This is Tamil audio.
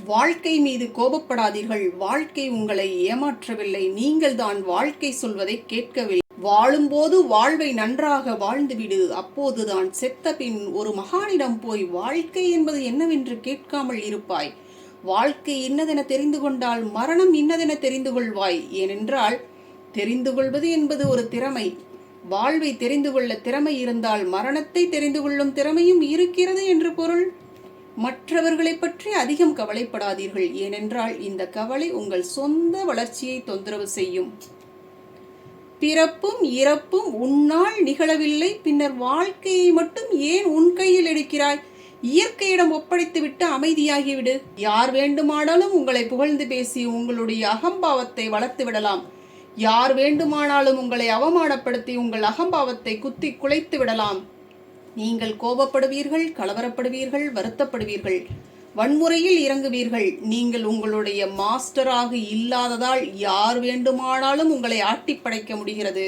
வாழ்க்கை மீது கோபப்படாதீர்கள். வாழ்க்கை உங்களை ஏமாற்றவில்லை. நீங்கள் தான் வாழ்க்கை சொல்வதை கேட்கவில்லை. வாழும்போது வாழ்வை நன்றாக வாழ்ந்துவிடு. அப்போதுதான் செத்த பின் ஒரு மகானிடம் போய் வாழ்க்கை என்பது என்னவென்று கேட்காமல் இருப்பாய். வாழ்க்கை இன்னதென தெரிந்து கொண்டால் மரணம் இன்னதென தெரிந்து கொள்வாய். ஏனென்றால் தெரிந்து கொள்வது என்பது ஒரு திறமை. வாழ்வை தெரிந்து கொள்ள திறமை இருந்தால் மரணத்தை தெரிந்து கொள்ளும் திறமையும் இருக்கிறது என்று பொருள். மற்றவர்களை பற்றி அதிகம் கவலைப்படாதீர்கள். ஏனென்றால் இந்த கவலை உங்கள் சொந்த வளர்ச்சியை தொந்தரவு செய்யும். பிறப்பும் இறப்பும் உன்னால் நிகழவில்லை, பின்னர் வாழ்க்கையை மட்டும் ஏன் உன் கையில் எடுக்கிறாய்? இயற்கையிடம் ஒப்படைத்துவிட்டு அமைதியாகிவிடு. யார் வேண்டுமானாலும் உங்களை புகழ்ந்து பேசி உங்களுடைய அகம்பாவத்தை வளர்த்து விடலாம். யார் வேண்டுமானாலும் உங்களை அவமானப்படுத்தி உங்கள் அகம்பாவத்தை குத்தி குலைத்து விடலாம். நீங்கள் கோபப்படுவீர்கள், கலவரப்படுவீர்கள், வருத்தப்படுவீர்கள், வன்முறையில் இறங்குவீர்கள். நீங்கள் உங்களுடைய மாஸ்டராக இல்லாததால் யார் வேண்டுமானாலும் உங்களை ஆட்டி படைக்க முடிகிறது.